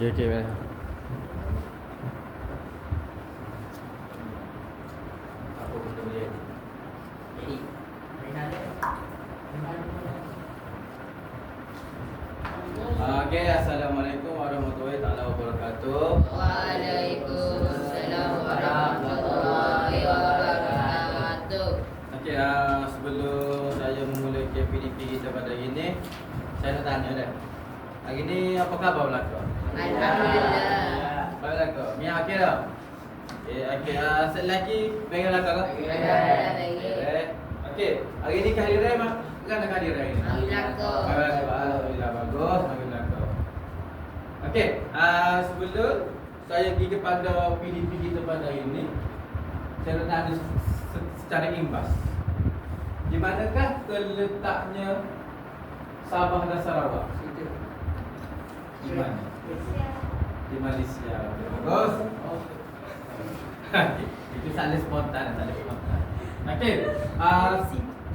Okay, okay. Apa benda boleh jadi? Okey, assalamualaikum warahmatullahi taala wabarakatuh. Waalaikumsalam warahmatullahi wabarakatuh. Okey, sebelum saya memulai KPDP kita pada hari ini, saya nak tanya dah. Hari ni apa khabar belaka? Alhamdulillah. Baik belaka. Mia akhir dah. Okey, set lagi pengen belaka ke? Okey, hari ni hari raya mak. Kan hari raya ni. Alhamdulillah bagus, makin belaka. Okey, sebelum saya pergi kepada PDP kita pada hari ini, saya nak tanya secara imbas. Di manakah terletaknya Sabah dan Sarawak? Di mana? Di Malaysia. Bagus. Itu salah spontan, Okey.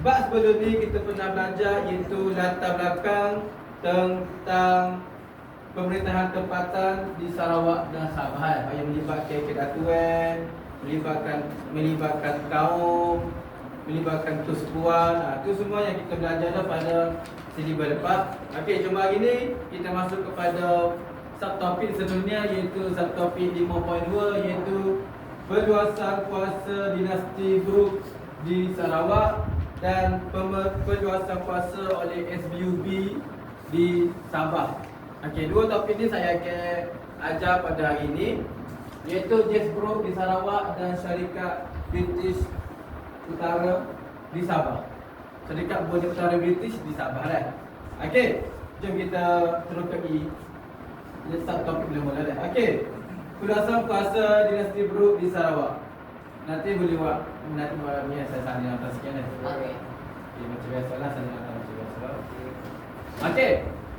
Bab sebelum ni kita pernah belajar iaitu latar belakang tentang pemerintahan tempatan di Sarawak dan Sabah yang melibatkan kedatuan, melibatkan kaum, melibatkan persekutuan. Itu semua yang kita belajar pada sili berlepas. Okey, cuma hari ni kita masuk kepada subtopik sebelumnya iaitu subtopik 5.2 iaitu perluasan kuasa dinasti Brooke di Sarawak dan perluasan kuasa oleh SBUB di Sabah. Okey, dua topik ni saya akan ajar pada hari ini iaitu Jas Brooke di Sarawak dan syarikat British Utara di Sabah. Syarikat Bonja Utara British di Sabah lah. Okey, jom kita terus pergi subtopik mula dah. Okey. Perluasan kuasa dinasti Brooke di Sarawak. Nanti boleh buat ni saya salin atas sikit dah. Okey. Macam biasalah salin atas macam biasa. Okey.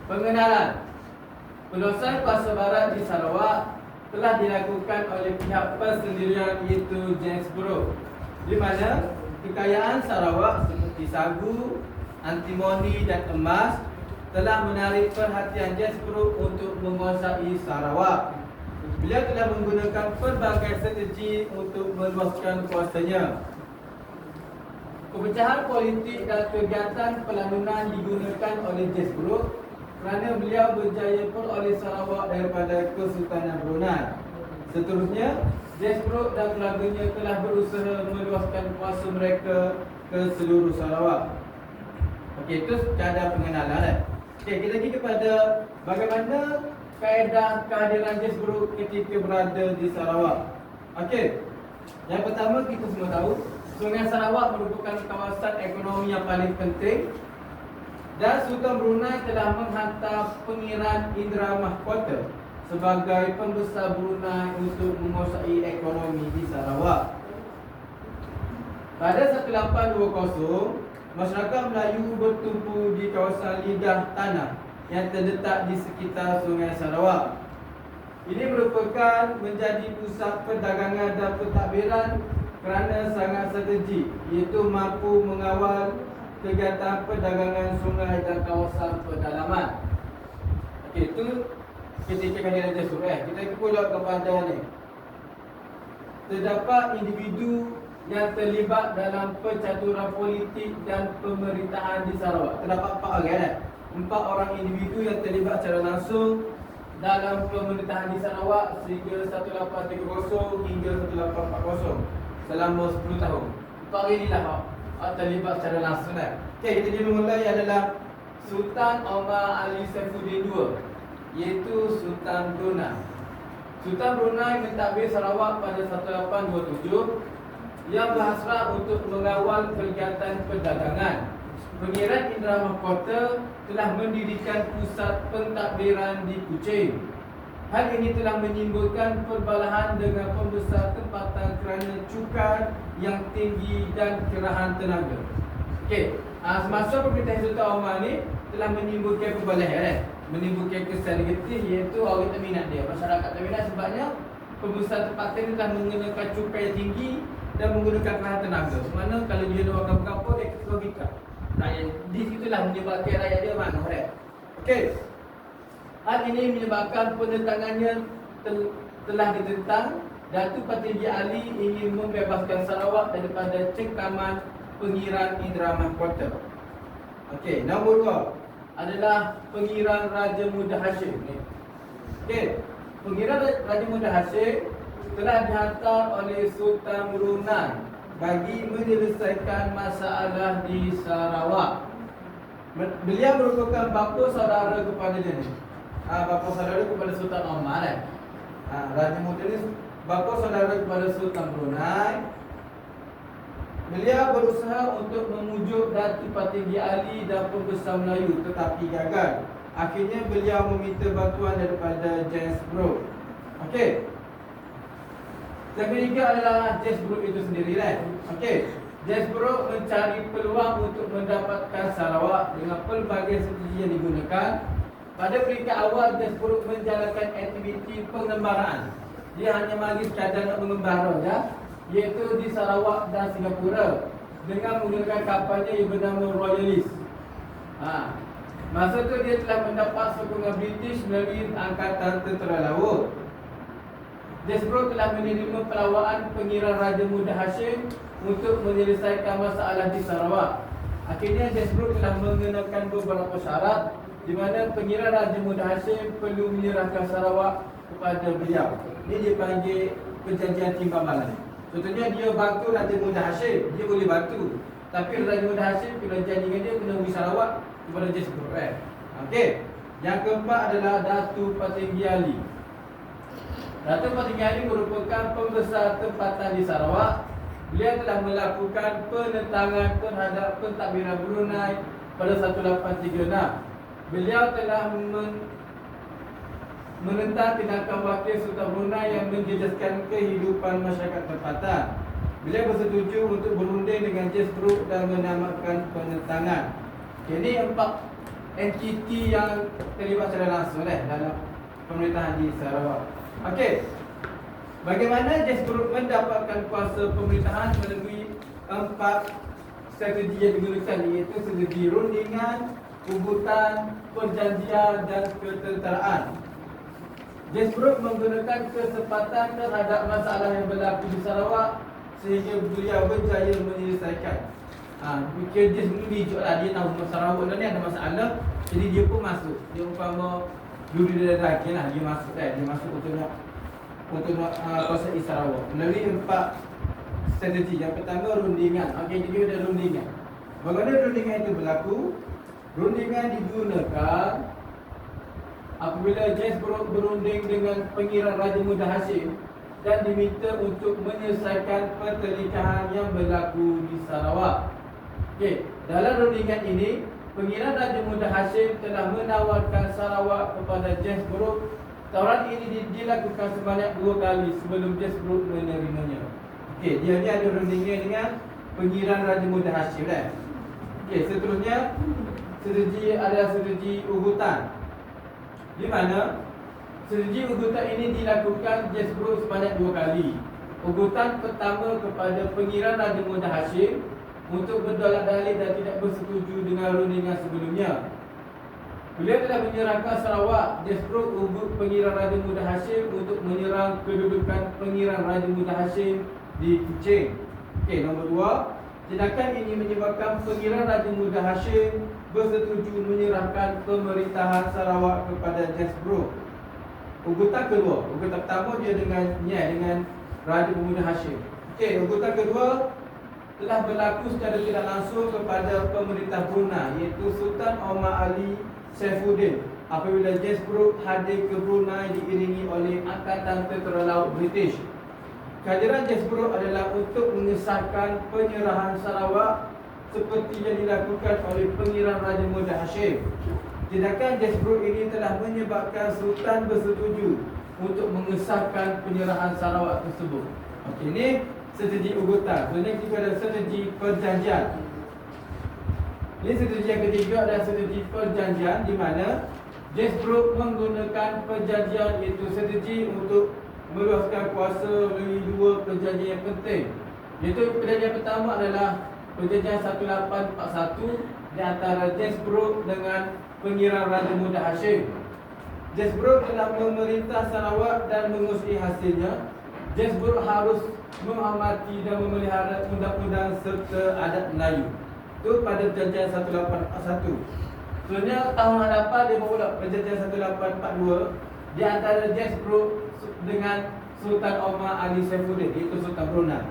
Pengenalan. Perluasan kuasa barat di Sarawak telah dilakukan oleh pihak persendirian iaitu Jas Brooke, di mana kekayaan Sarawak seperti sagu, antimoni dan emas telah menarik perhatian Jas Brooke untuk menguasai Sarawak. Beliau telah menggunakan pelbagai strategi untuk meluaskan kuasanya. Pemecahan politik dan kegiatan pelanunan digunakan oleh Jas Brooke kerana beliau berjaya peroleh Sarawak daripada Kesultanan Brunei. Seterusnya, Jas Brooke dan keluarganya telah berusaha meluaskan kuasa mereka ke seluruh Sarawak. Okey, itu kadar pengenalan. Okey, kita pergi kepada bagaimana kaedah kehadiran Jas Brooke ketika berada di Sarawak. Okey. Yang pertama kita semua tahu, Sungai Sarawak merupakan kawasan ekonomi yang paling penting dan Sultan Brunei telah menghantar pengiran Indra Mahkota sebagai pembesar Brunei untuk menguasai ekonomi di Sarawak. Pada 1820, masyarakat Melayu bertumpu di kawasan lidah tanah yang terletak di sekitar Sungai Sarawak. Ini merupakan menjadi pusat perdagangan dan pentadbiran kerana sangat strategik, iaitu mampu mengawal kegiatan perdagangan sungai dan kawasan pedalaman. Okey, itu ketika kehadiran Jas Brooke. Kita pula kepada ni. Terdapat individu yang terlibat dalam percaturan politik dan pemerintahan di Sarawak. Terdapat 4 orang 4 orang individu yang terlibat secara langsung dalam pemerintahan di Sarawak sehingga 1830 hingga 1840 selama 10 tahun. 4 orang inilah terlibat secara langsung dah. Okey, kita dimulai adalah Sultan Omar Ali Saifuddin II, iaitu Sultan Brunei. Sultan Brunei mentadbir Sarawak pada 1827 yang berhasrat untuk mengawal kegiatan perdagangan. Pengiran Indra Mahkota telah mendirikan pusat pentadbiran di Kuching. Hal ini telah menimbulkan perbalahan dengan pembesar tempatan kerana cukai yang tinggi dan kerahan tenaga. Okey, semasa pemerintahan Sultan Omar ni telah menimbulkan perbalahan, menimbulkan kesan negatif iaitu orang tak minat dia. Masyarakat tak minat sebabnya pembesar tempatan ni telah menggunakan cukai yang tinggi dan menggunakan kerahan tenaga. Semana kalau dia ada orang kampung dia logika. Rakyat di situlah menyebabkan rakyat dia marah. Okey. Hal ini menyebabkan penentangannya telah ditentang. Datuk Petinggi Ali ingin membebaskan Sarawak daripada cengkaman pengiran Indra Mahkota. Okey, nombor 2 adalah pengiran Raja Muda Hashim. Okey, pengiran Raja Muda Hashim telah dihantar oleh Sultan Brunei bagi menyelesaikan masalah di Sarawak. Beliau merupakan bapa saudara kepada dia ni. Bapa saudara kepada Sultan Omar Raja Muda ni bapa saudara kepada Sultan Brunei. Beliau berusaha untuk memujuk Datuk Petinggi Ali dan Pembesar Melayu tetapi gagal. Akhirnya beliau meminta bantuan daripada James Brooke. Okey. Yang ketiga adalah James Brooke itu sendiri lah. Okey. James Brooke mencari peluang untuk mendapatkan Sarawak dengan pelbagai strategi yang digunakan. Pada peringkat awal, James Brooke menjalankan aktiviti pengembaraan. Dia hanya bagi sekadar nak mengembara saja, iaitu di Sarawak dan Singapura dengan menggunakan kapalnya yang bernama Royalist. Masa itu dia telah mendapat sokongan British melalui Angkatan Tentera Laut. James Brooke telah menerima pelawaan pengiran Raja Muda Hashim untuk menyelesaikan masalah di Sarawak. Akhirnya James Brooke telah mengenakan beberapa syarat di mana pengiran Raja Muda Hashim perlu menyerahkan Sarawak kepada beliau. Ini dipanggil perjanjian timbalan. Contohnya dia bantu Raja Muda Hashim, dia boleh bantu. Tapi Raja Muda Hashim kena janji dengan dia kena beri Sarawak kepada James Brooke. Okey. Yang keempat adalah Datuk Petinggi Ali. Datuk Petinggi Ali merupakan pembesar tempatan di Sarawak. Beliau telah melakukan penentangan terhadap pentadbiran Brunei pada 1836. Beliau telah menentang tindakan wakil Sultan Brunei yang menjejaskan kehidupan masyarakat tempatan. Beliau bersetuju untuk berunding dengan James Brooke dan menamakan penentangan. Jadi 4 entiti yang terlibat secara langsung dalam pemerintahan di Sarawak. Okey. Bagaimana James Brooke mendapatkan kuasa pemerintahan melalui 4 strategi yang digunakan, iaitu strategi rundingan, ugutan, perjanjian dan ketenteraan. James Brooke menggunakan kesempatan terhadap masalah yang berlaku di Sarawak sehingga beliau berjaya menyelesaikan. Fikir James Brooke dijuklah, dia tahu Sarawak ni ada masalah, jadi dia pun masuk. Dia umpama dulu dia dah lagi lah, dia masuk dia masuk untuk nak kuasai Sarawak melalui 4 strategi. Yang pertama rundingan. Okey, jadi ada rundingan. Bagaimana rundingan itu berlaku? Rundingan digunakan apabila James Brooke berunding dengan pengiran Raja Muda Hashim dan diminta untuk menyelesaikan pertelikahan yang berlaku di Sarawak. Okey, dalam rundingan ini, pengiran Raja Muda Hashim telah menawarkan Sarawak kepada James Brooke. Tawaran ini dilakukan sebanyak 2 kali sebelum James Brooke menerimanya. Okey, dia ni ada rundingan dengan pengiran Raja Muda Hashim Okey, seterusnya strategi adalah strategi ugutan. Di mana strategi ugutan ini dilakukan James Brooke sebanyak 2 kali. Ugutan pertama kepada pengiran Raja Muda Hashim untuk berdolak dalih dan tidak bersetuju dengan rundingan sebelumnya. Beliau telah menyerahkan Sarawak. James Brooke ugut pengiran Raja Muda Hashim untuk menyerang kedudukan pengiran Raja Muda Hashim di Kuching. Okey, nombor 2. Tindakan ini menyebabkan pengiran Raja Muda Hashim bersetuju menyerahkan pemerintahan Sarawak kepada James Brooke. Ugutan kedua. Ugutan pertama dia dengan Raja Muda Hashim. Okey, ugutan kedua telah berlaku secara tidak langsung kepada pemerintah Brunei, iaitu Sultan Omar Ali Saifuddin apabila James Brooke hadir ke Brunei diiringi oleh Angkatan Tentera Laut British. Kehadiran James Brooke adalah untuk mengesahkan penyerahan Sarawak seperti yang dilakukan oleh pengiran Raja Muda Hashim. Tindakan James Brooke ini telah menyebabkan Sultan bersetuju untuk mengesahkan penyerahan Sarawak tersebut. Okey, ini strategi ugutan. Sebenarnya kita ada strategi perjanjian. Ini strategi yang ketiga adalah strategi perjanjian, di mana James Brooke menggunakan perjanjian, iaitu strategi untuk meluaskan kuasa melalui 2 perjanjian yang penting. Iaitu perjanjian pertama adalah perjanjian 1841 di antara James Brooke dengan pengiran Raja Muda Hashim. Jasbro telah memerintah Sarawak dan menguasai hasilnya. Jasbro harus menghormati dan memelihara undang-undang serta adat Melayu. Itu pada perjanjian 1841. Sebenarnya tahun hadapan dia bermula perjanjian 1842 di antara Jasbro dengan Sultan Omar Ali Saifuddin, iaitu Sultan Brunei.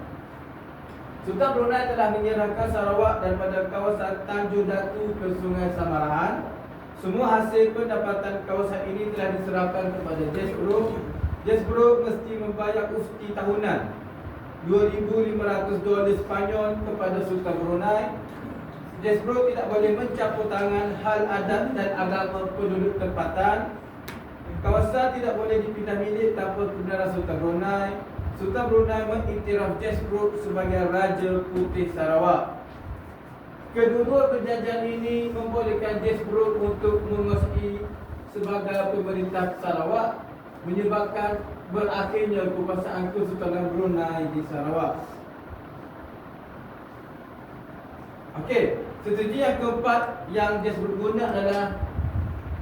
Sultan Brunei telah menyerahkan Sarawak daripada kawasan Tanjung Datu ke Sungai Samarahan. Semua hasil pendapatan kawasan ini telah diserahkan kepada Jasbro. Jasbro mesti membayar usti tahunan $2,500 Sepanyol kepada Sultan Brunei. Jasbro tidak boleh mencampur tangan hal adat dan agama penduduk tempatan. Kawasan tidak boleh dipindah milik tanpa kebenaran Sultan Brunei. Sultan Brunei mengiktiraf Jasbro sebagai Raja Putih Sarawak. Kedua perjanjian ini membolehkan Jasbro untuk menguasai sebagai pemerintah Sarawak, menyebabkan berakhirnya kekuasaan Kesultanan Brunei di Sarawak. Okey, strategi yang keempat yang Jasbro guna adalah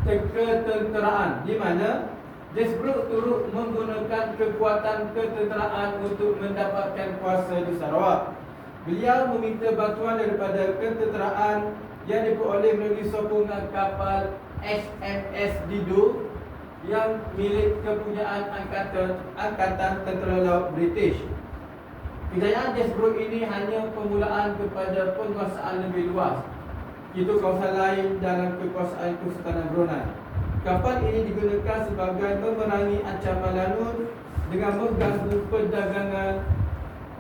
ketenteraan, di mana Jasbro turut menggunakan kekuatan ketenteraan untuk mendapatkan kuasa di Sarawak. Beliau meminta bantuan daripada ketenteraan yang diperoleh melalui sokongan kapal HMS Dido yang milik kepunyaan Angkatan Tentera Laut British. Kejayaan Jasbro ini hanya permulaan kepada penguasaan lebih luas, iaitu kawasan lain dalam kekuasaan Kesultanan Brunei. Kapal ini digunakan sebagai memerangi ancaman lanun dengan mengganggu perdagangan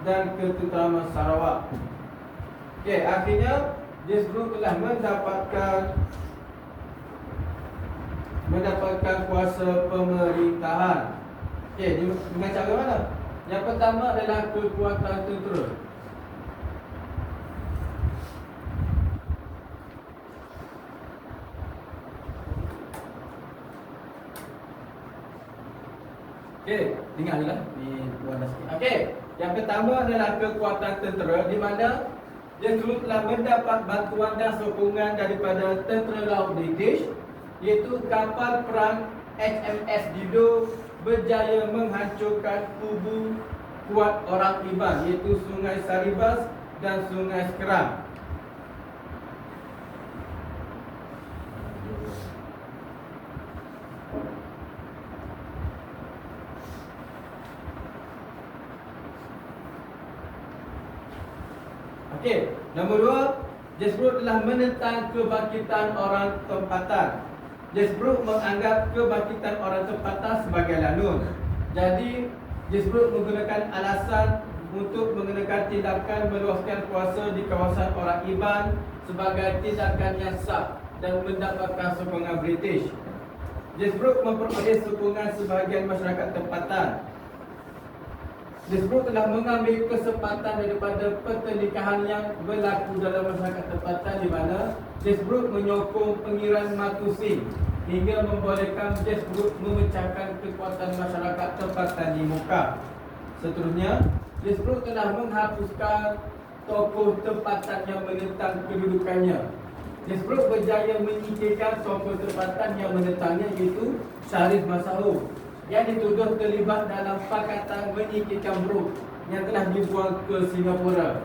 dan ketenteraman Sarawak. Okey, akhirnya Jasbro telah mendapatkan kuasa pemerintahan. Okey, dengan cara mana? Yang pertama adalah kekuatan tentera. Okey, dengar je lah. Ni tuan dah sikit. Okey, yang pertama adalah kekuatan tentera, di mana Jasbro telah mendapat bantuan dan sokongan daripada tentera laut British, iaitu kapal perang HMS Dido berjaya menghancurkan kubu kuat orang Iban, iaitu Sungai Saribas dan Sungai Sekerang. Okey, nombor dua, Jasbro telah menentang kebangkitan orang tempatan. Jasbro menganggap kebangkitan orang tempatan sebagai lanun. Jadi, Jasbro menggunakan alasan untuk mengenakan tindakan meluaskan kuasa di kawasan orang Iban sebagai tindakan yang sah dan mendapatkan sokongan British. Jasbro memperoleh sokongan sebahagian masyarakat tempatan. Jasbro telah mengambil kesempatan daripada pertelikahan yang berlaku dalam masyarakat tempatan, di mana Jasbro menyokong pengiran Matusin hingga membolehkan Jasbro memecahkan kekuatan masyarakat tempatan di Moka. Seterusnya, Jasbro telah menghapuskan tokoh tempatan yang menentang kedudukannya. Jasbro berjaya menyingkirkan tokoh tempatan yang menentangnya, iaitu Sharif Masahur, yang dituduh terlibat dalam pakatan menyingkirkan Brooke yang telah dibuang ke Singapura.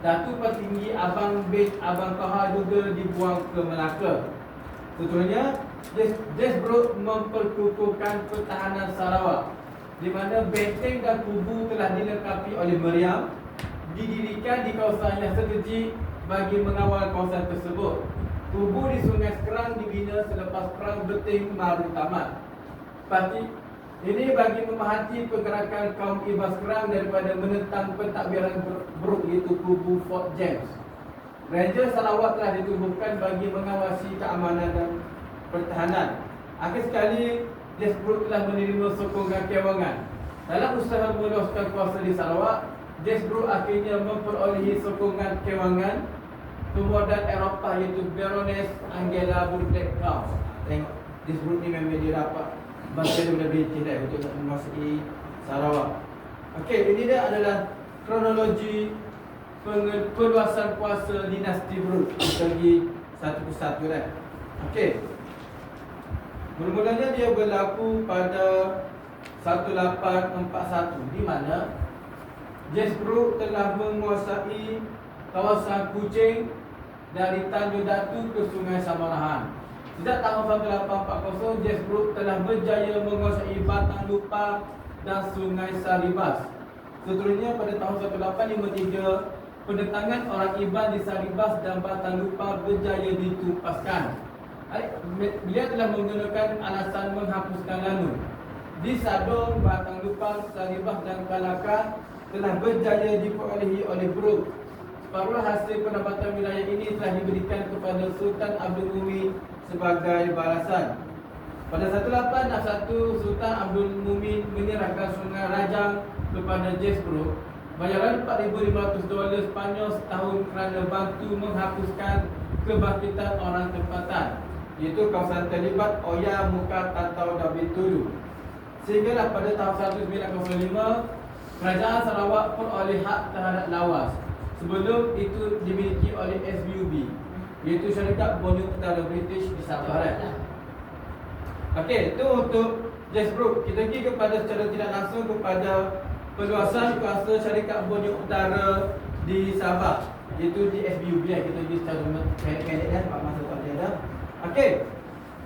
Datuk Petinggi Abang bin Abang Kahar juga dibuang ke Melaka. Seterusnya, Jasbro memperkukuhkan pertahanan Sarawak, di mana benteng dan kubu telah dilengkapi oleh meriam, didirikan di kawasan yang strategik bagi mengawal kawasan tersebut. Kubu di Sungai Sekerang dibina selepas Perang Beting Maru tamat. Pasti ini bagi memerhati pergerakan kaum Iban Sekerang daripada menentang pentadbiran Brooke, iaitu kubu Fort James. Ranger Sarawak telah ditubuhkan bagi mengawasi keamanan dan pertahanan. Akhir sekali, Jasbro telah menerima sokongan kewangan. Dalam usaha meluaskan kuasa di Sarawak, Jasbro akhirnya memperolehi sokongan kewangan pemodal Eropah, iaitu Baroness Angela Burdeck-Krauss. Tengok, Jasbro ni memang dia dapat bantuan daripada British untuk menguasai Sarawak. Okey, ini dia adalah kronologi perluasan kuasa dinasti Brooke. Kita pergi satu persatu dah. Okey. Mula-mulanya dia berlaku pada 1841 di mana Jasbrook telah menguasai kawasan Kuching dari Tanjung Datu ke Sungai Samarahan. Sejak tahun 1840, Jasbrook telah berjaya menguasai Batang Lupa dan Sungai Saribas. Seterusnya pada tahun 1853, pendatangan orang Iban di Saribas dan Batang Lupa berjaya ditumpaskan. Beliau telah menggunakan alasan menghapuskan Lanun. Di Sadong, Batang Lupa, Saribas dan Kalaka telah berjaya diperolehi oleh Brooke. Separuh hasil pendapatan wilayah ini telah diberikan kepada Sultan Abdul Mumin sebagai balasan. Pada 1861, Sultan Abdul Mumin menyerahkan Sungai Rajang kepada Jasbrook. Bayaran $4,500 Sepanyol setahun kerana bantu menghapuskan kebangkitan orang tempatan, iaitu kawasan terlibat Oya, Muka, Tantau dan Bintulu. Sehinggalah pada tahun 1905, Kerajaan Sarawak peroleh hak terhadap Lawas. Sebelum itu dimiliki oleh SBUB, iaitu Syarikat Borneo Utara British di Sabah. Okey, itu untuk Jasbrook. Kita pergi kepada secara tidak langsung kepada perluasan kuasa Syarikat Borneo Utara di Sabah, iaitu di SBUB. Kita pergi secara pendek-pendek kan, Pak Masa tak ada. Okey,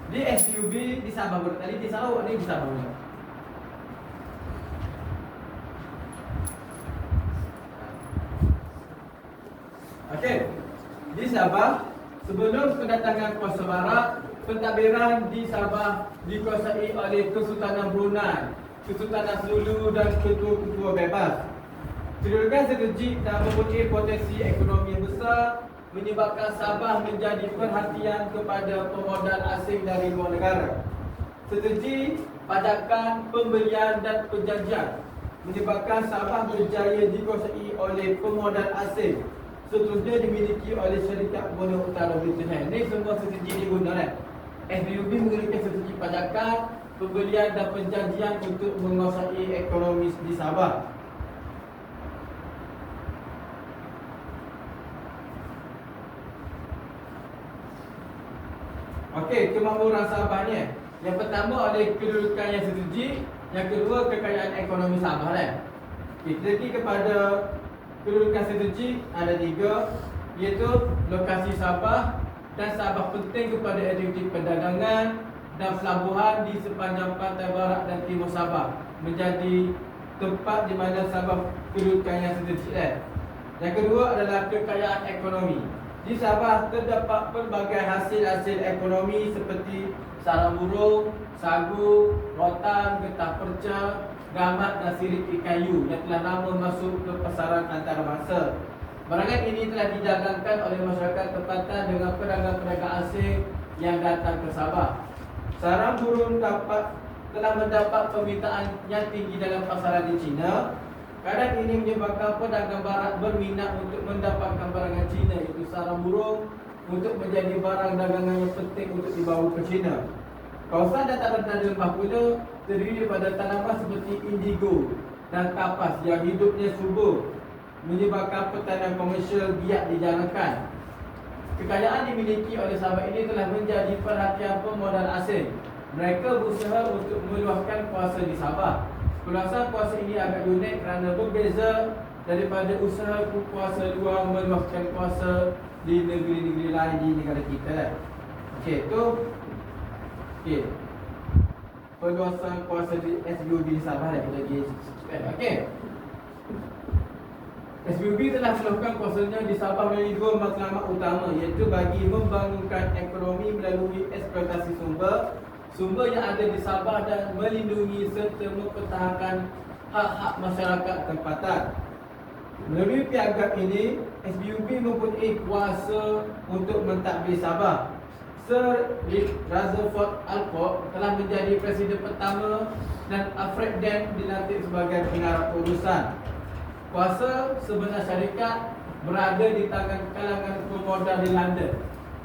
di SBUB di Sabah. Tadi di Sarawak ni di Sabah pula. Okey, di Sabah, sebelum kedatangan kuasa barat, pentadbiran di Sabah dikuasai oleh Kesultanan Brunei, Kesultanan Sulu dan ketua-ketua bebas. Kedudukan strategik dan mempunyai potensi ekonomi yang besar menyebabkan Sabah menjadi perhatian kepada pemodal asing dari luar negara. Strategi pajakan, pembelian dan perjanjian menyebabkan Sabah berjaya dikuasai oleh pemodal asing. Seterusnya dimiliki oleh Syarikat Borneo Utara British. Ini semua strategi digunakan. SBUB menggunakan strategi pajakan, pembelian dan perjanjian untuk menguasai ekonomi di Sabah. Okey, kemakmuran Sabah ni. Yang pertama oleh kedudukan yang strategik, yang kedua kekayaan ekonomi Sabah kan. Kita pergi kepada kedudukan strategik ada 3, iaitu lokasi Sabah dan Sabah penting kepada aktiviti perdagangan dan pelabuhan di sepanjang pantai barat dan timur Sabah, menjadi tempat di mana Sabah kedudukan yang strategik. Yang kedua adalah kekayaan ekonomi. Di Sabah terdapat pelbagai hasil-hasil ekonomi seperti sarang burung, sagu, rotan, getah perca, gamat dan sirip ikan yu yang telah lama masuk ke pasaran antarabangsa. Barangan ini telah didagangkan oleh masyarakat tempatan dengan pedagang-pedagang asing yang datang ke Sabah. Sarang burung telah mendapat permintaan yang tinggi dalam pasaran di China. Keadaan ini menyebabkan pedagang barat berminat untuk mendapatkan barangan China, iaitu sarang burung, untuk menjadi barang dagangan yang penting untuk dibawa ke China. Kawasan dataran tanah lembah pula terdiri daripada tanaman seperti indigo dan kapas yang hidupnya subur, menyebabkan pertanian komersial biak dijalankan. Kekayaan dimiliki oleh Sabah ini telah menjadi perhatian pemodal asing. Mereka berusaha untuk meluaskan kuasa di Sabah. Peluasan kuasa ini agak unik kerana berbeza daripada usaha kuasa luar meluaskan kuasa di negeri-negeri lain di negara kita. Okey, tu okey. Perluasan kuasa di SBUB di Sabah dah kita pergi. Okey. SBUB telah melakukan kuasanya di Sabah melalui 2 matlamat utama, iaitu bagi membangunkan ekonomi melalui eksploitasi sumber yang ada di Sabah dan melindungi serta mempertahankan hak-hak masyarakat tempatan. Melalui piagam ini, SBUB mempunyai kuasa untuk mentadbir Sabah. Sir Rutherford Alcock telah menjadi presiden pertama dan Alfred Dent dilantik sebagai pengarah urusan. Kuasa sebenar syarikat berada di tangan kalangan pemodal di London.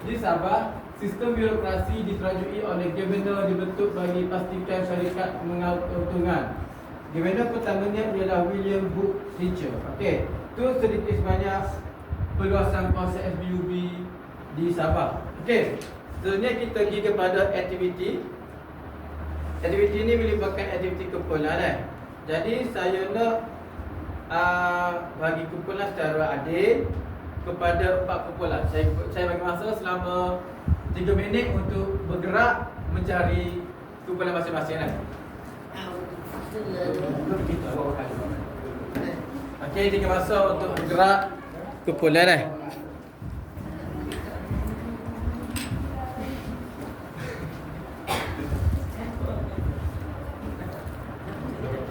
Di Sabah, sistem birokrasi diterajui oleh Governor dibentuk bagi pastikan syarikat mengaut keuntungan. Governor pertamanya ialah William Hook Hitcher. Okey, itu sedikit sebanyak perluasan kuasa SBUB di Sabah. Okey, seterusnya kita pergi kepada aktiviti. Aktiviti ni melibatkan aktiviti kumpulan. Jadi saya nak bagi kumpulan secara adil kepada 4 kumpulan. Saya bagi masa selama 3 minit untuk bergerak mencari kumpulan masing-masing. Okey, 3 masa untuk bergerak kumpulan.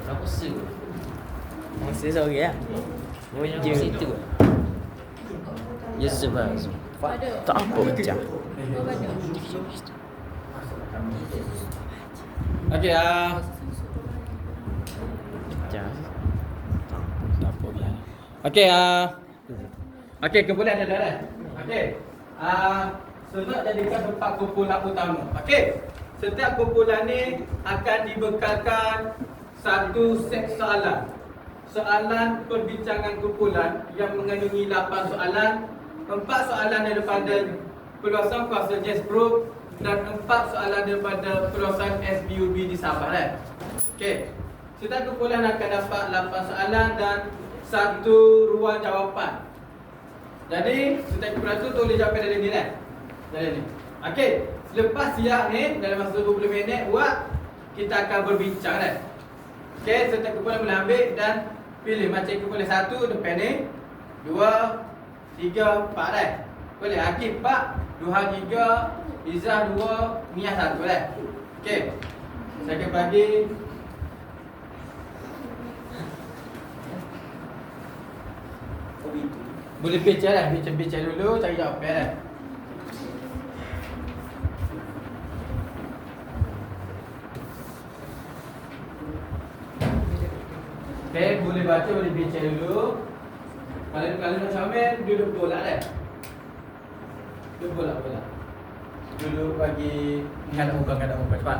Aku suka. Masih sorry ya. Je situ. Ya sebab tak apa macam. Okey, Macam. Tak apa biar. okey, okey, kumpulan ada dah. Okey. Saya jadikan 4 kumpulan utama. Okey. Setiap kumpulan ni akan dibekalkan satu set soalan. Soalan perbincangan kumpulan yang mengandungi 8 soalan. 4 soalan daripada peluasan kuasa Jazz Group dan 4 soalan daripada peluasan SBUB di Sabah. Okey. Setiap kumpulan akan dapat 8 soalan dan 1 ruang jawapan. Jadi, setiap kumpulan tu tulis jawapan dalam ni kan? Dalam ni. Okey. Selepas siap ni, dalam masa 20 minit buat, kita akan berbincang kan? Okey, setiap kumpulan boleh ambil dan pilih macam kumpulan 1 depan ni, 2, 3, 4 kan? Boleh. Hakim 4, Duha 3, Izzah 2, Mia 1 kan? Okey. Saya akan bagi boleh bincang lah, bincang dulu, cari jawapan lah. Okay, boleh baca, boleh bincang dulu. Kalau nak comel, duduk bola lah. Duduk bola. Duduk bagi menghadap muka, cepat.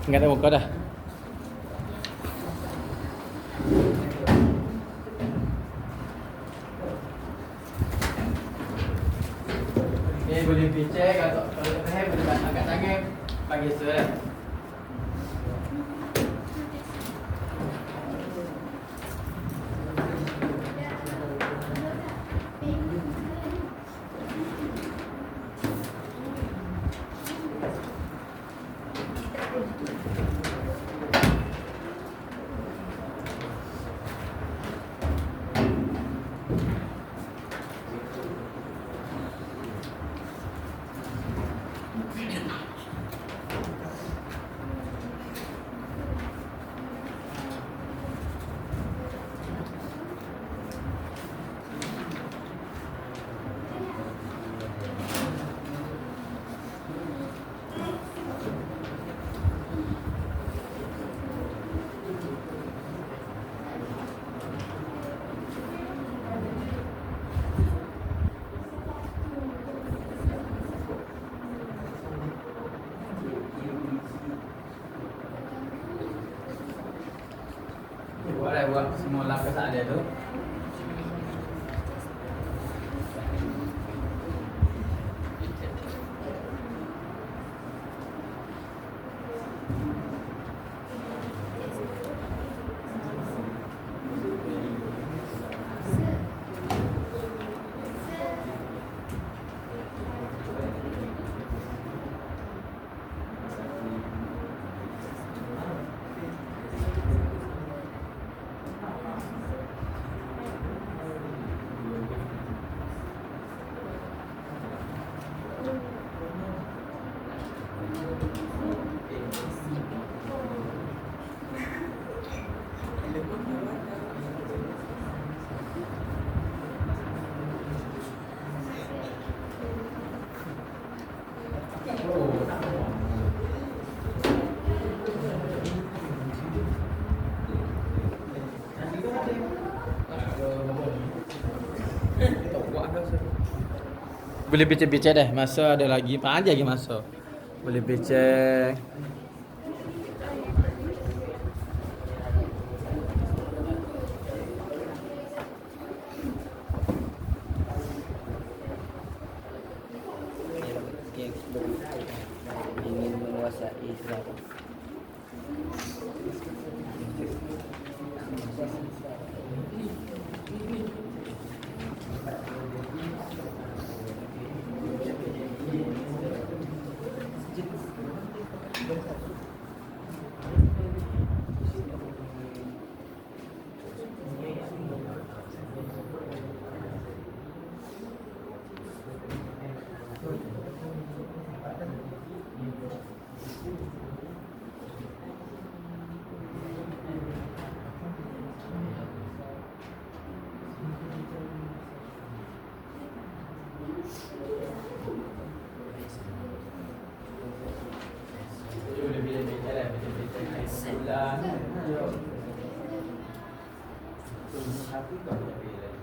Menghadap muka dah. Okay, boleh bincang, kalau tak faham, boleh angkat tangan, bagi surat. Buat semua langkah tak ada tu. Boleh bincang-bincang dah. Masa ada lagi. Panjang lagi masa. Boleh bincang. Ingin menguasai Islam. Dan Tapi kau punya pilih.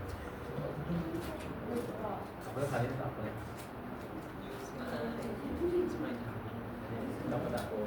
Apa kali tak apa? Tak apa tak apa.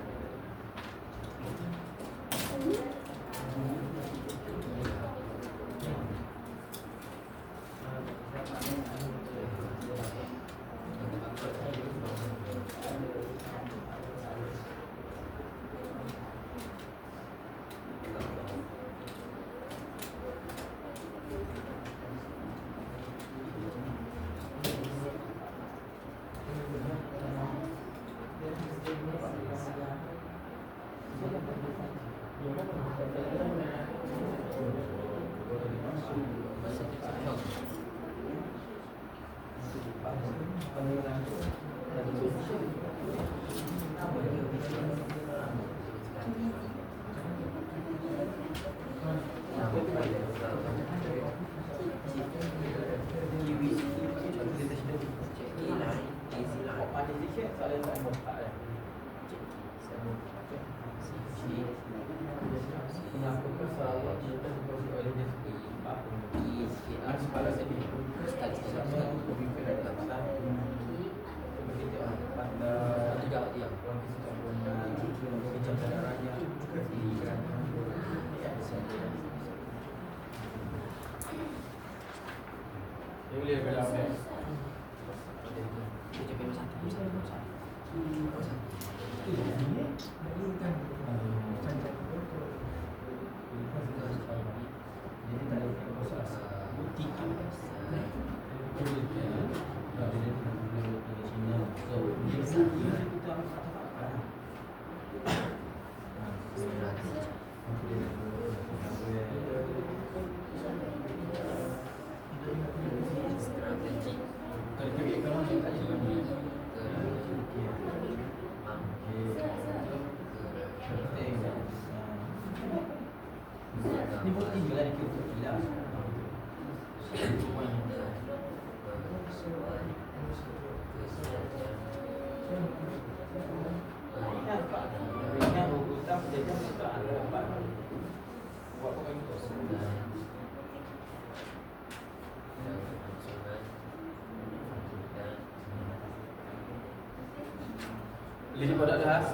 Jadi pada dah.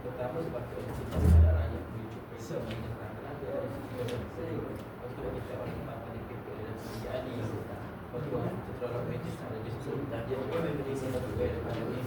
Pertama sebab kita ada rakyat merujuk perisa betul kita orang tempat pada paper dan sediaan ni betul kita terlalu medis ada justru dia pun memang di sini juga ada ni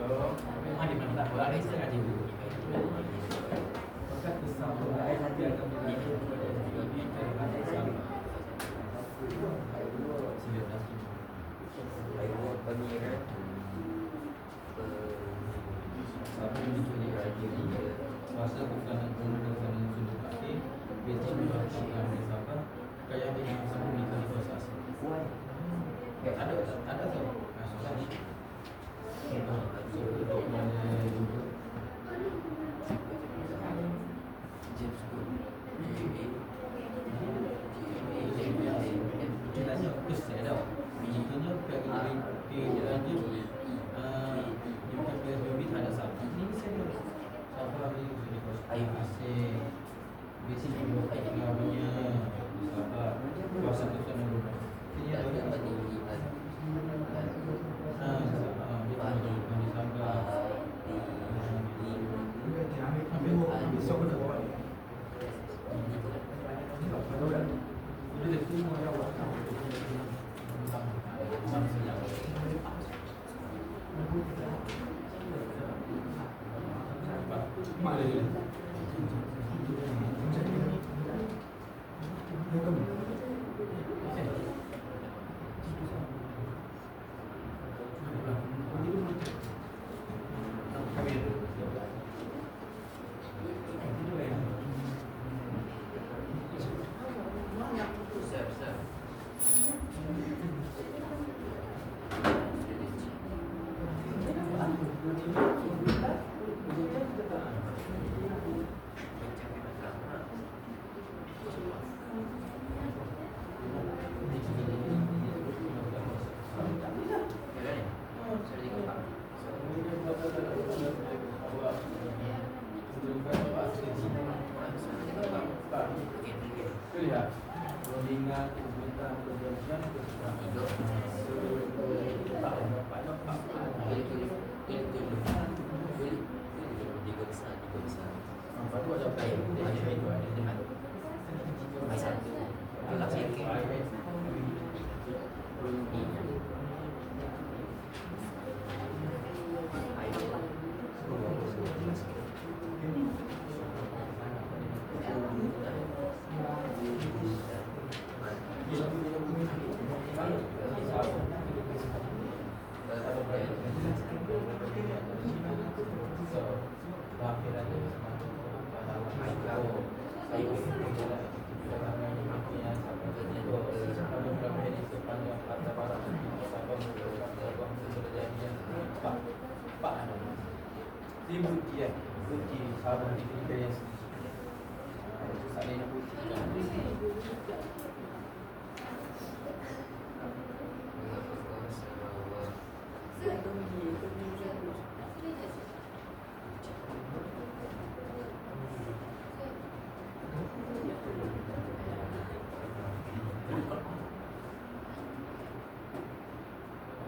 Yo hari setengah dia. Maka tersambung dia akan berikan kepada PBB kerana sama. Sampai dicuri raja dia. Masa bukanan pembukaan sudut kaki, beti membahagikan di Sabah, kaya dengan sama di Kalibasas. Ada tak? Masalah ni. Untuk mana juga? Dia tanya, saya dah. Jikanya pihak raja dia bukan PSBB tak ada Sabah. Ini saya Sabah ni sudah air asyik. Basic juga punya Sabah. Kuasa kesusahan dulu. Dia ada Sabah.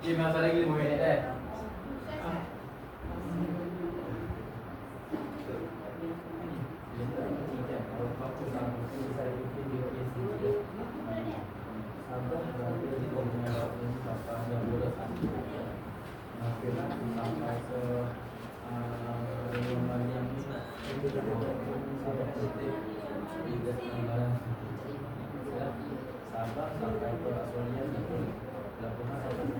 Dia masa lagi 5 minit Sabah sampai ke Australia sampai Labuan sampai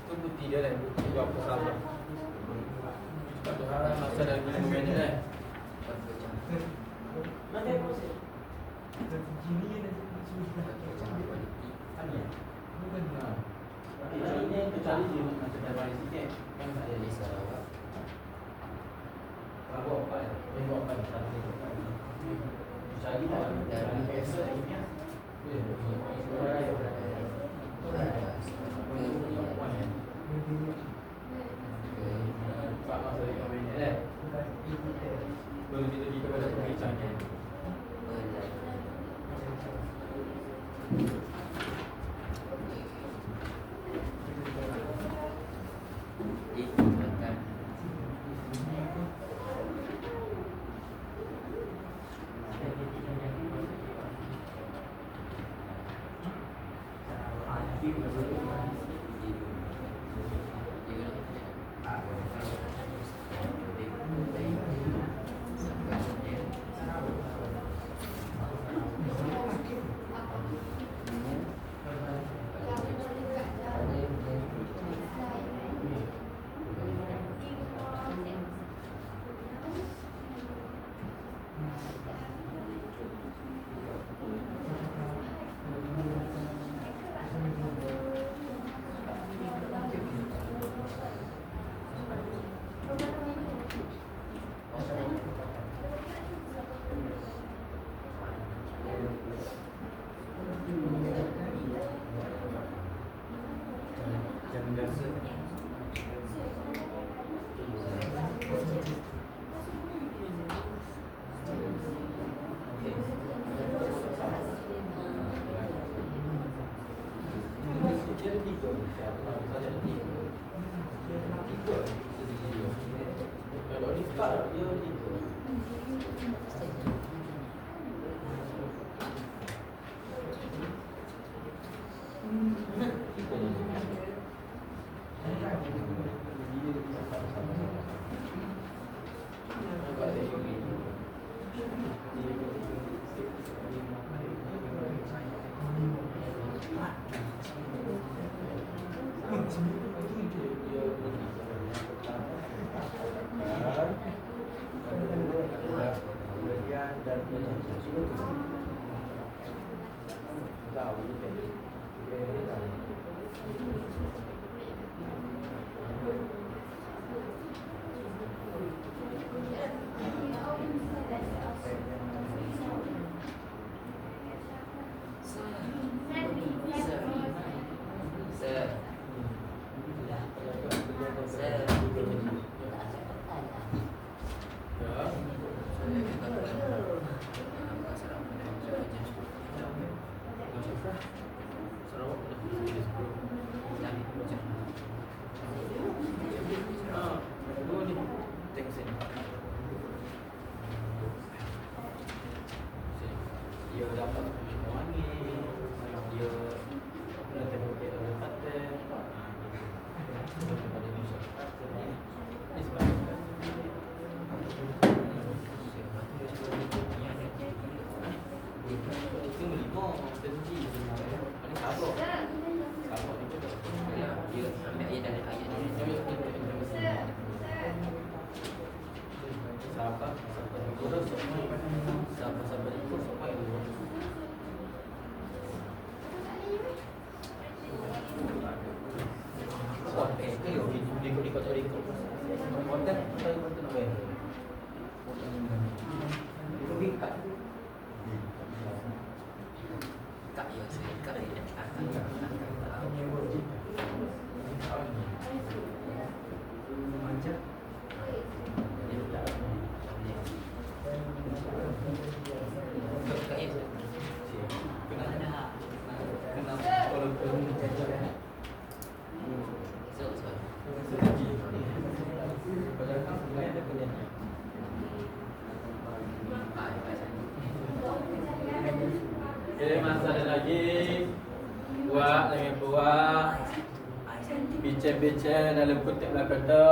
itu bukti dia lah, bukti berapa sabar. Sebab tu harap masa dah 5 minit lah. Mana yang proses? Gini je nanti bukan lah. Ini kecuali dia macam dah balik sikit. Kan tak ada lisa Sarawak. Bawa apa ya? Bawa apa? Cari tak dari biasa ini. Pak masa 5 minit lah. Belum kita pergi kepada Okay, masa ada lagi. Buat lagi buat. Bincang-bincang dalam kutip belakang tu.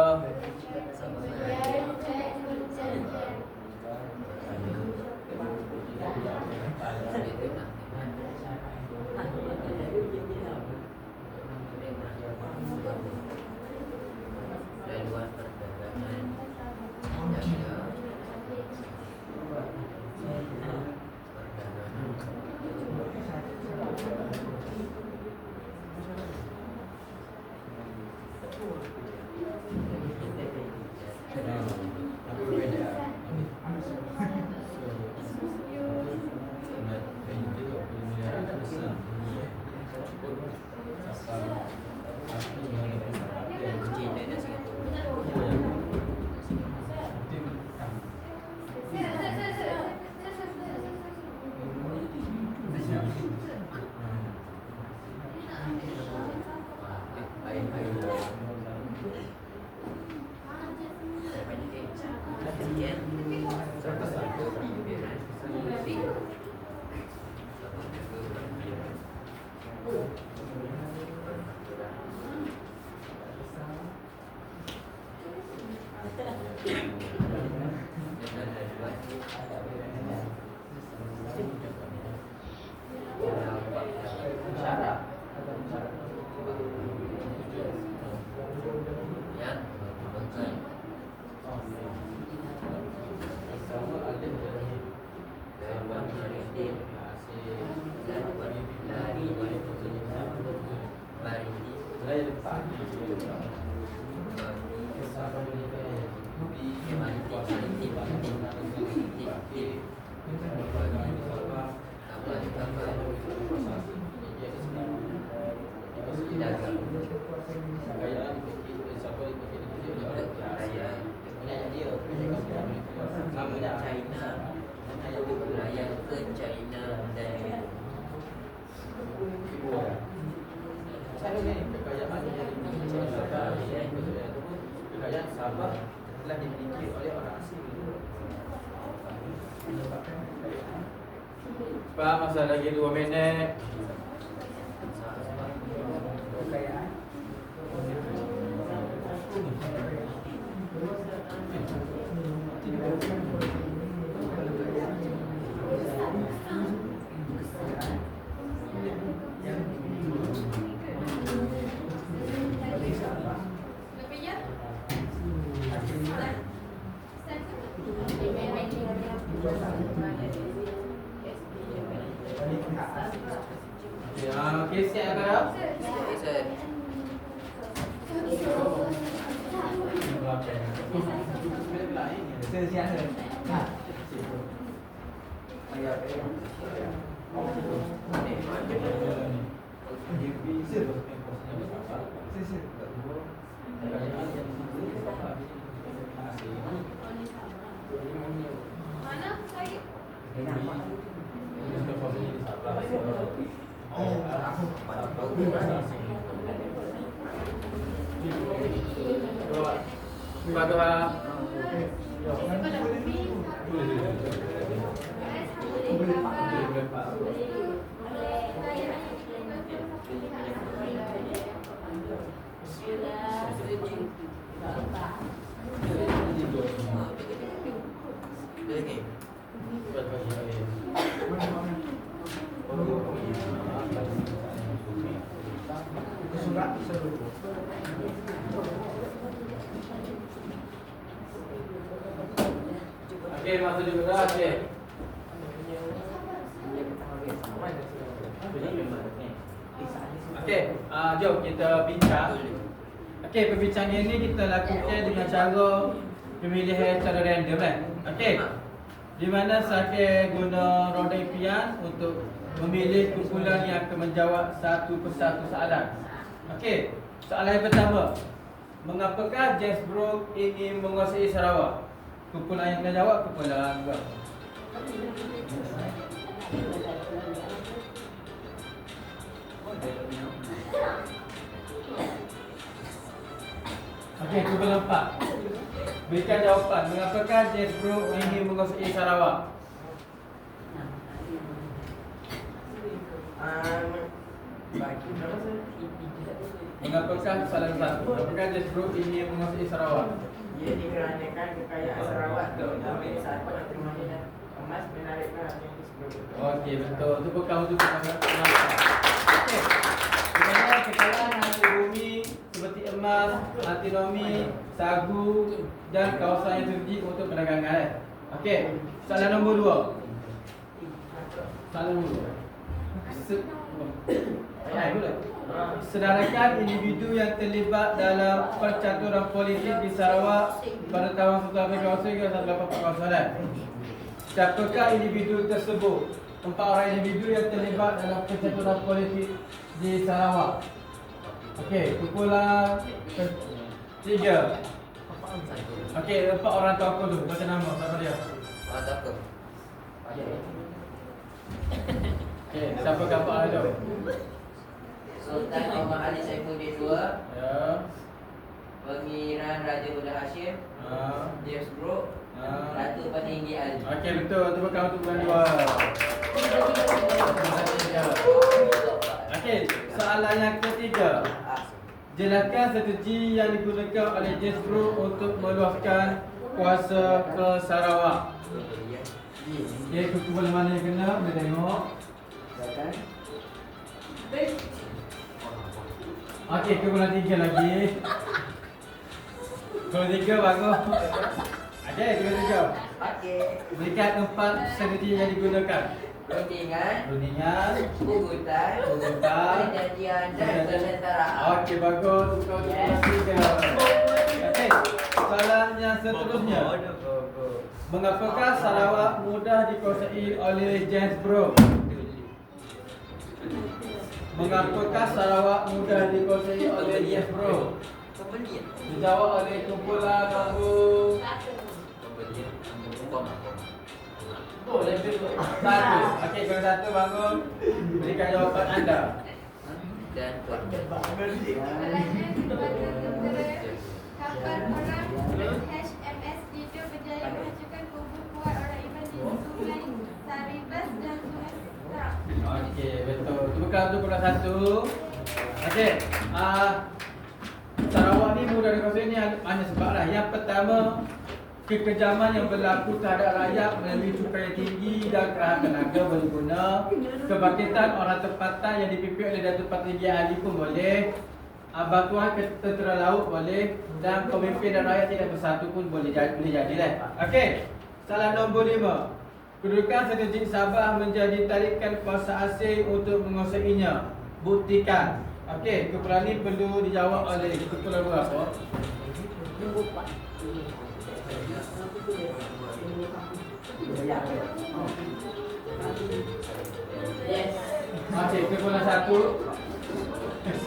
Yang ke China dan kekayaan Sabah telah dimiliki oleh orang asing. Pak, masa lagi 2 minit. Okey, siap tak? Okey, masa juga dah. Okey. Okey, jom kita bincang. Okey, perbincangan ini kita lakukan dengan cara pemilihan secara random kan. Okey. Di mana saya guna roda impian untuk memilih kumpulan yang akan menjawab satu persatu soalan. Okey, soalan yang pertama. Mengapakah James Brooke ingin menguasai Sarawak? Kumpulan yang kena jawab, kumpulan dua. Okey, kumpulan 4. Berikan jawapan. Mengapakah James Brooke ingin menguasai Sarawak? Mengapakah soalan 1? Mengapakah James Brooke ingin menguasai Sarawak? Ia dikarenakan kekayaan Sarawak terutama satu antimoni dan emas menarik perhatian disebut. Okey, betul. Tu bukan untuk okey. Di mana kekayaan hasil bumi seperti emas, antimoni, sagu dan kawasan yang terjadi untuk perdagangan. Okey. Soalan nombor 2. Soalan nombor 2. Sedarakan individu yang terlibat dalam percaturan politik di Sarawak pada tahun 1980 hingga 1989. Siapakah individu tersebut? 4 orang individu yang terlibat dalam percaturan politik di Sarawak. Okey, kumpulan 3. Okey, 4 orang tokoh tu. Baca nama, siapa dia? Tokoh. Okey, siapa gambar dia? Sultan Omar Ali Saifuddin II, Ya. Pangeran Raja Buddha Hashim, James Brooke, Ratu Peninggi Ali. Okey, betul. Tu bukan untuk bulan 2. Okey, soalan yang ketiga. Jelaskan strategi yang digunakan oleh James Brooke untuk meluaskan kuasa ke Sarawak. Okey, kumpulan mana yang kena? Boleh tengok. Okey, kumpulan 3 lagi. Kumpulan 3 bagus. Okey, kumpulan 3. Okey. Berikan 4 strategi yang digunakan. Rundingan, Pugutan, Perjanjian dan Kesetaraan. Okey, bagus. Kumpulan 3. Okey, soalan yang seterusnya. Mengapakah Sarawak mudah dikuasai oleh James Brooke? Mengapakah Sarawak mudah dikuasai oleh James Brooke? Dijawab oleh kumpulan nombor Satu. Okey, golongan satu bangun. Berikan jawapan anda. Dan Soalannya kepada tentera kapal perang HMS Dido berjaya menghancurkan kubu kuat orang Iban di Sungai Saribas dan Sungai Serak. Okey, betul. Temukan untuk golongan satu. Okey. Sarawak ni mudah dikuasai ni ada sebab lah. Yang pertama, kekejaman yang berlaku terhadap rakyat melalui cukai yang tinggi dan kerahan tenaga berguna. Kebangkitan orang tempatan yang dipimpin oleh Datuk Patria Ali pun boleh. Bantuan tentera laut boleh. Dan pemimpin dan rakyat tidak bersatu pun boleh jadi lah. Okey. Salah nombor 5. Kedudukan strategik Sabah menjadi tarikan kuasa asing untuk menguasainya. Buktikan. Okey, kepulauan ni perlu dijawab oleh kepulauan berapa? Yes. Okey, kepulauan 1.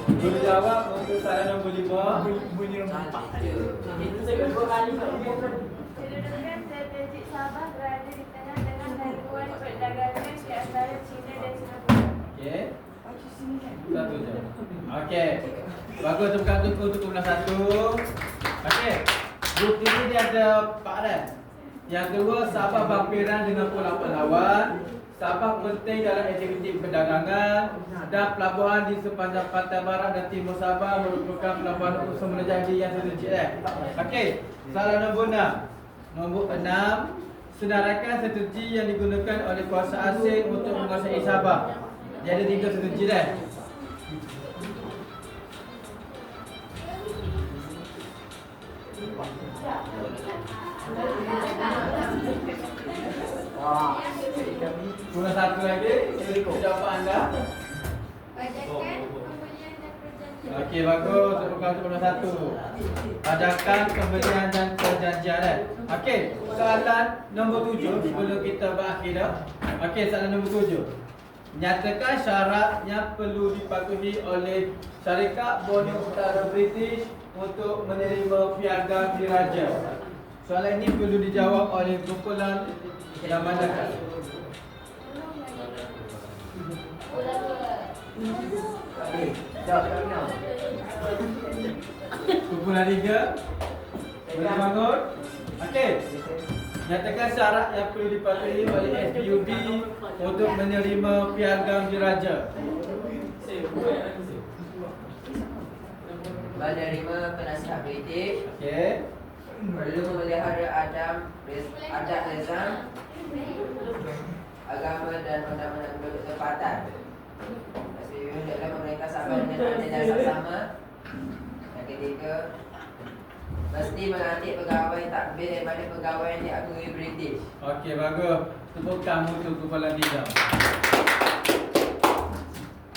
Boleh jawab untuk salah nombor 5. Bunyi rempak. Itu saya 2 kali tak Kedudukan strategik Sabah berada di tengah dengan haluan perdagangan di antara China dan Singapura. Okey. Satu je. Okey. Bagus temukan untuk kepulauan 1. Okey. Bukti ni dia ada 4 dah. Yang kedua, Sabah berhampiran dengan Pulau Palawan. Sabah penting dalam aktiviti perdagangan dan pelabuhan di sepanjang pantai barat dan timur Sabah merupakan pelabuhan usaha menjadi yang strategik. Okey, salah nombor 6. Nombor 6, senaraikan strategi yang digunakan oleh kuasa asing untuk menguasai Sabah. Dia ada 3 strategi dah. Kurang satu lagi. Jawapan anda. Pajakan, pembelian dan perjanjian. Okey, bagus. Temukan untuk satu. Pajakan, pembelian dan perjanjian. Okey, soalan nombor 7 sebelum kita berakhir dah. Okey, soalan nombor 7. Nyatakan syarat yang perlu dipatuhi oleh syarikat Borneo Utara British untuk menerima piagam diraja. Soalan ini perlu dijawab oleh kumpulan yang manakah? Kumpulan 3. Boleh bangun? Okey. Nyatakan syarat yang perlu dipatuhi oleh SPUB untuk menerima piagam diraja. menerima penasihat British, Okey. perlu memelihara adat nizam, agama dan undang-undang penduduk tempatan. SPUB dalam memerintah Sabah dengan adil dan saksama. Yang ketiga, mesti melantik pegawai takbir daripada pegawai yang diakui British. Okey, bagus. Tepuk kamu untuk kumpulan 3.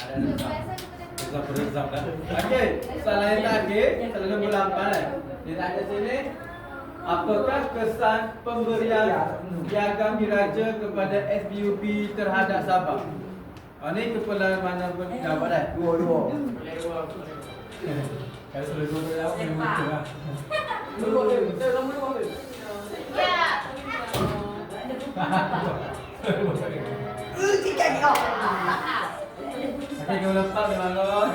Ada Rezam dah. Okey, soalan yang terakhir, soalan nombor 8 Dia tanya sini, apakah kesan pemberian piagam diraja kepada SPUB terhadap Sabah? Ni kumpulan mana pun jawab dah? Dua. Kalau sudah dua jawab memang betul lah. Ya. Okey, kau lepas memang lo.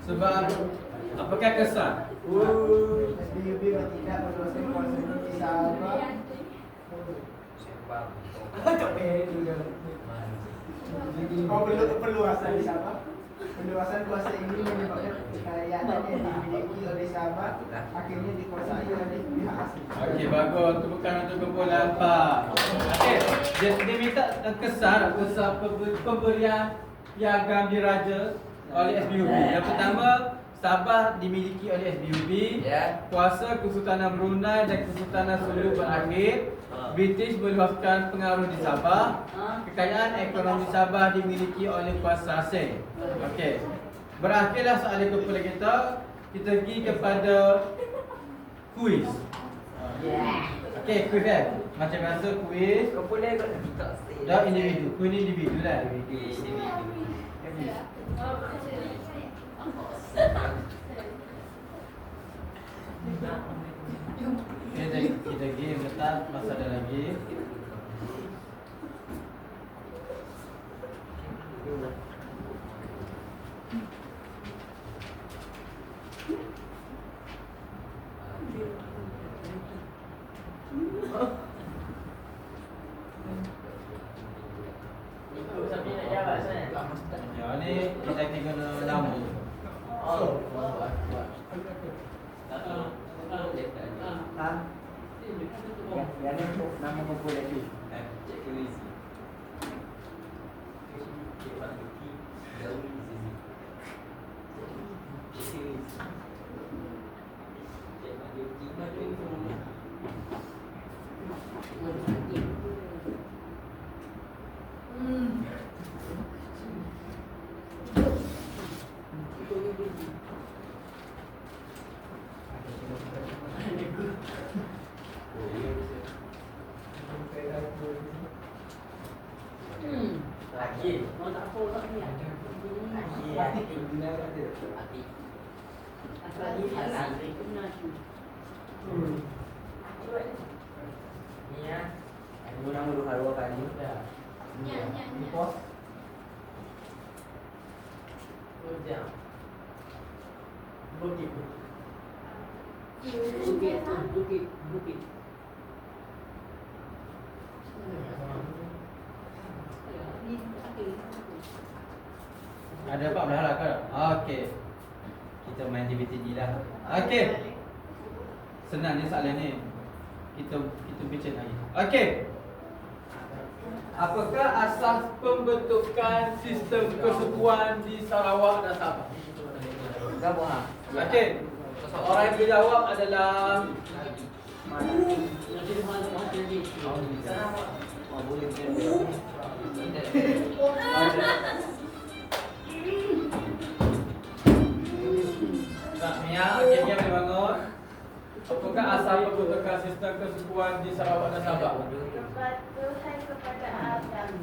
Sebab apakah kesan? SPUB bertindak meneruskan kuasa di Sabah. Perluasan di Sabah. Perluasan kuasa ini menyebabkan kekayaan yang dimiliki oleh Sabah akhirnya dikuasai oleh pihak asing. Okey, bagus. Tepukan untuk kumpulan 4. Okey, dia minta kesan pemberian piagam diraja oleh SPUB. Yang pertama, Sabah dimiliki oleh SPUB. Ya. Kuasa Kesultanan Brunei dan Kesultanan Sulu berakhir. British meluaskan pengaruh di Sabah. Kekayaan ekonomi Sabah dimiliki oleh kuasa asing. Okey. Berakhirlah soalan kumpulan kita. Kita pergi kepada kuis. Okey, kuis macam biasa kuis. Dah individu. Kuis ni individu lah. Kita Ya ni kita kena nama. Yang ni untuk nama kumpul lagi. Ada 14 lah kan? Okey. Kita main DBTG lah. Okey. Senang ni soalan ni. Kita baca lagi. Okey. Apakah asas pembentukan sistem kesukuan di Sarawak dan Sabah? Okey. Orang yang berjawab adalah Kak Mia, okey dia boleh bangun. Apakah asal pembentukan sistem kesukuan di Sarawak dan Sabah? Kepatuhan kepada Adam.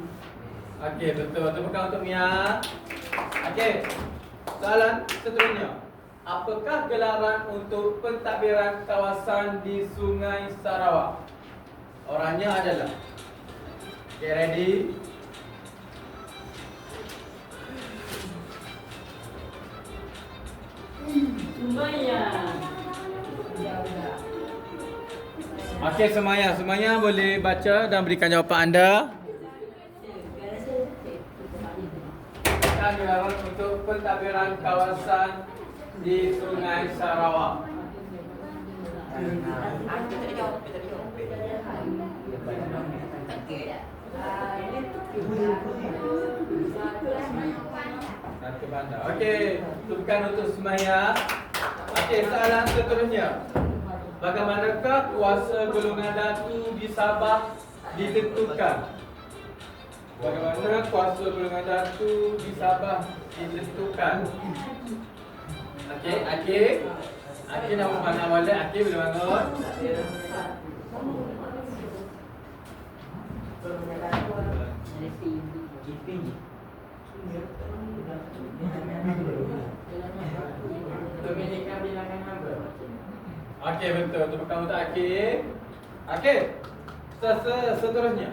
Okey, betul. Tepuk tangan untuk Mia. Okey. Soalan seterusnya. Apakah gelaran untuk pentadbiran kawasan di Sungai Sarawak? Orangnya adalah. Okay, ready? Okey, Semaya boleh baca dan berikan jawapan anda. Gelaran untuk pentadbiran kawasan di Sungai Sarawak. Satu bandar. Okey, bukan untuk Semaya. Okey, soalan seterusnya. Bagaimanakah kuasa golongan datu di Sabah ditentukan? Bagaimana kuasa golongan datu di Sabah ditentukan? Okey, nama mana walid? Okey, boleh bangun. Dominika bilangan hamba. Okey, betul. Tepuk tangan untuk Akif. Okey. Seterusnya.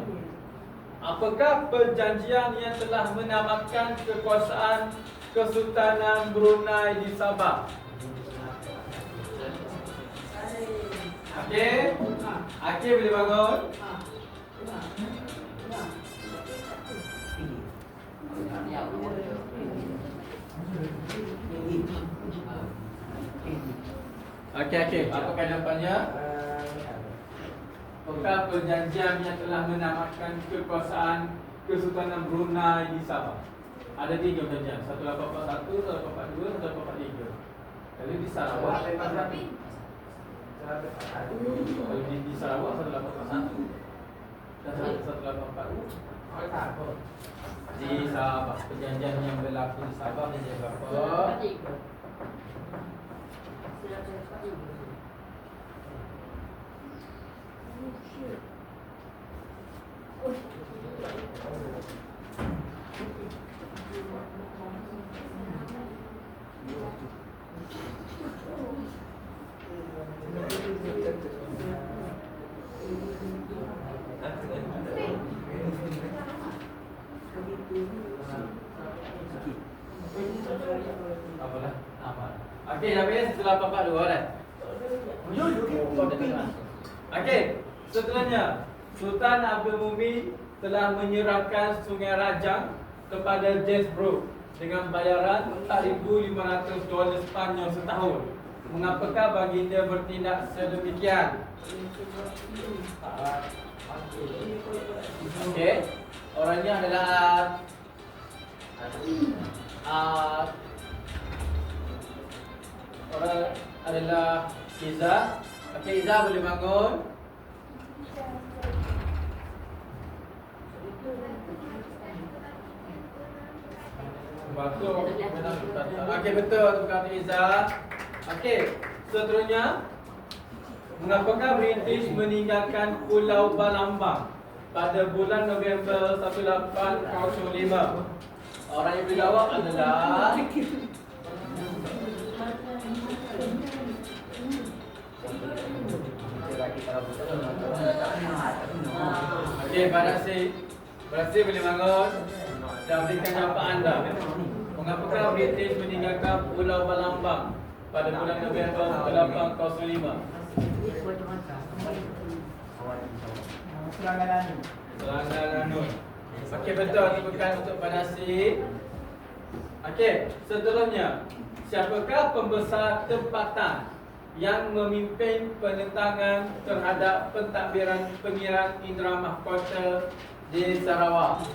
Apakah perjanjian yang telah menamakan kekuasaan Kesultanan Brunei di Sabah? Okey. Akif boleh bangun. Okey. Apakah jawapannya? Apakah perjanjian yang telah menamakan kekuasaan Kesultanan Brunei di Sabah? Ada 3 perjanjian, 1841, 1842, 1843. Kalau di Sarawak kalau di Sarawak 1841 dan 1842. Di Sabah, perjanjian yang berlaku di Sabah dia berapa? Apalah? Okey, dah beres setelah 42 dah. Okey. Seterusnya, Sultan Abdul Mumin telah menyerahkan Sungai Rajang kepada Jasbrook dengan bayaran $4,500 Sepanyol setahun. Mengapakah baginda bertindak sedemikian? Okey, orangnya adalah orang adalah Iza. Okey, Iza boleh bangun. Okey, betul tukar Iza. Okey, seterusnya, mengapakah British meninggalkan Pulau Balambang pada bulan November 1805? Orang yang berjawab adalah okey, Barasi boleh bangun dan berikan jawapan anda. Mengapakah British meninggalkan Pulau Balambang pada bulan November 1805? Serangan Lanun. Okey, betul. Tepukan untuk Barasi. Okey, seterusnya, siapakah pembesar tempatan yang memimpin penentangan terhadap pentadbiran pengiran indera mahkota di Sarawak?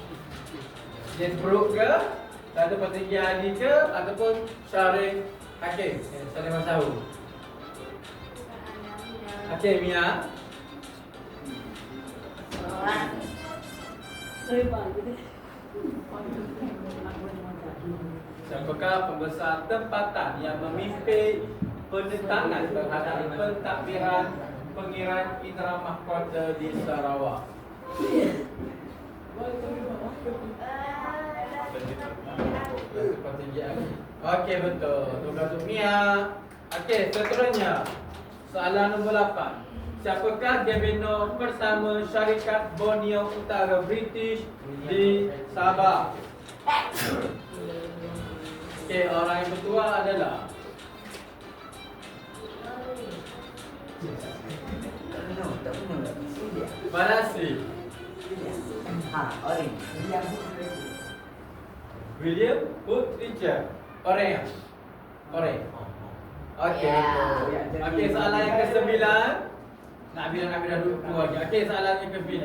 Jasbrook ke, Datuk Petinggi Ali ke, ataupun Syarif Hakim? Syarif Masahu. Okey, Mia. Siapakah pembesar tempatan yang memimpin penentangan terhadap pentadbiran pengiran indera mahkota di Sarawak? Okey, betul. Tukar untuk Mia. Okey, seterusnya, soalan nombor 8. Siapakah Gabino bersama Syarikat Borneo Utara British di Sabah? Okey, orang yang bertuah adalah Barasi, William Hood Richard. Orang. Okey. Okey, soalan yang ke-9. Nak bilang dulu lagi. Okey, soalan yang ke-9.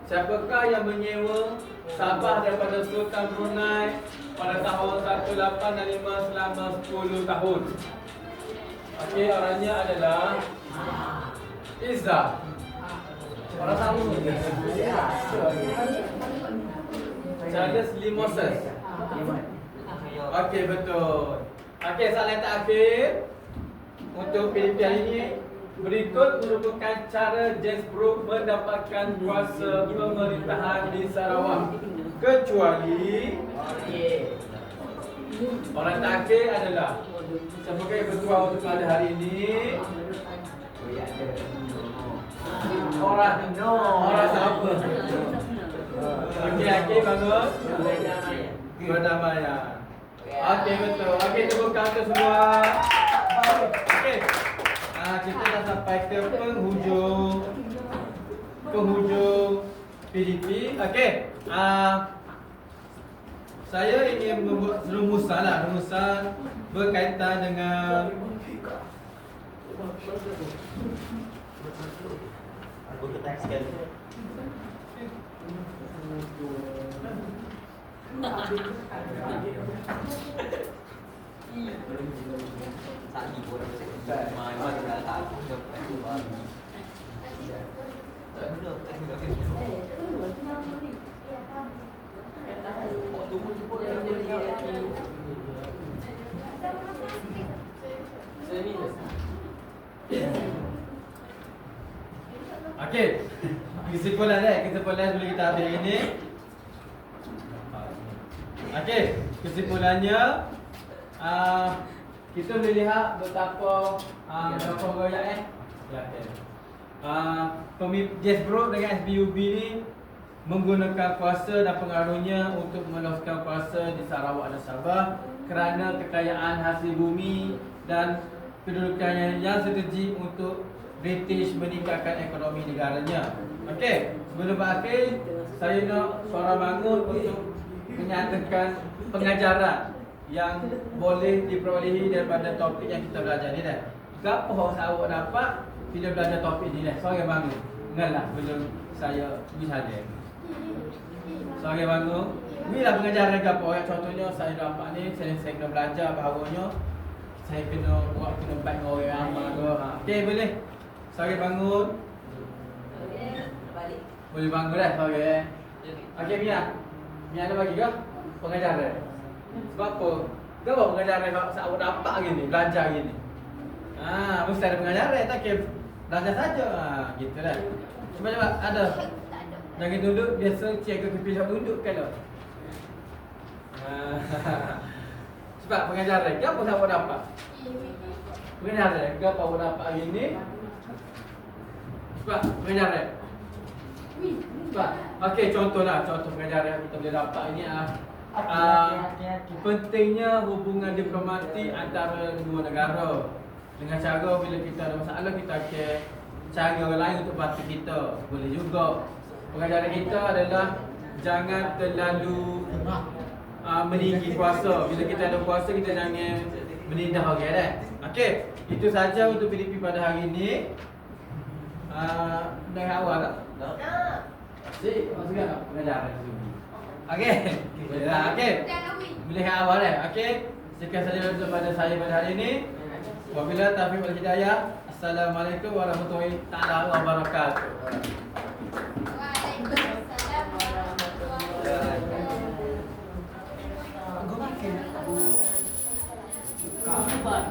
Siapakah yang menyewa Sabah daripada Sultan Brunei pada tahun 1865 selama 10 tahun? Okey, orangnya adalah Izzah. Orang tahu ke? Charles Limoses. Okey, betul. Okey, soalan terakhir untuk PDP hari ini. Berikut merupakan cara Jasbrook mendapatkan kuasa pemerintahan di Sarawak. Kecuali orang terakhir adalah siapakah yang bertuah untuk pada hari ini? Orang siapa? Okey, bangun. Berdamaian. Okey, betul. Okey, tepuk tangan untuk semua. Okey. Kita dah sampai ke penghujung PDP. Okey. Saya ingin membuat rumusan berkaitan dengan okey. Kesimpulan boleh kita ambil ini. Okey, kesimpulannya kita boleh lihat betapa royak Jasbrook dengan SBUB ni menggunakan kuasa dan pengaruhnya untuk meneruskan kuasa di Sarawak dan Sabah kerana kekayaan hasil bumi dan kedudukannya yang strategik untuk British meningkatkan ekonomi negaranya. Okey, sebelum berakhir, saya nak suara bangun untuk menyatakan pengajaran yang boleh diperolehi daripada topik yang kita belajar ni dah. Apa yang awak dapat bila belajar topik ni dah? Suara bangun. Dengarlah belum saya beri hadiah. Suara bangun. Inilah pengajaran ke apa. Contohnya saya dapat ni, saya kena belajar bahawanya saya kena buat kena baik dengan orang ramai ke. Okey, boleh. Suara bangun. Balik. Boleh bangun dah suara. Okey, Mia. Mia ada bagi ke pengajaran? Sebab apa? Kenapa pengajaran yang awak dapat hari ni, belajar hari ni? Mesti ada pengajaran, tak kira belajar saja. Gitu lah. Cuba ada. Jangan duduk, biasa cikgu kepilih duduk kalau. Sebab pengajaran, kenapa awak dapat? Pengajaran, kenapa awak dapat hari ni? Sebab pengajaran. Sebab, okey, contohlah, contoh pengajaran yang kita boleh dapat ini pentingnya hubungan diplomatik antara dua negara. Dengan cara bila kita ada masalah, kita akan cari orang lain untuk bantu kita. Boleh juga. Pengajaran kita adalah jangan terlalu meninggi kuasa. Bila kita ada kuasa, kita jangan menindah orang dah. Okey, itu saja untuk PDP pada hari ini. Dah awal tak? Cik, masuk tak pengajaran tu? Okey. Bolehlah, okey. Boleh awal dah. Okey. Sekian saja untuk pada saya pada hari ini. Wabillahi taufiq wal hidayah. Assalamualaikum warahmatullahi taala wabarakatuh. Waalaikumsalam warahmatullahi wabarakatuh. Kau makan.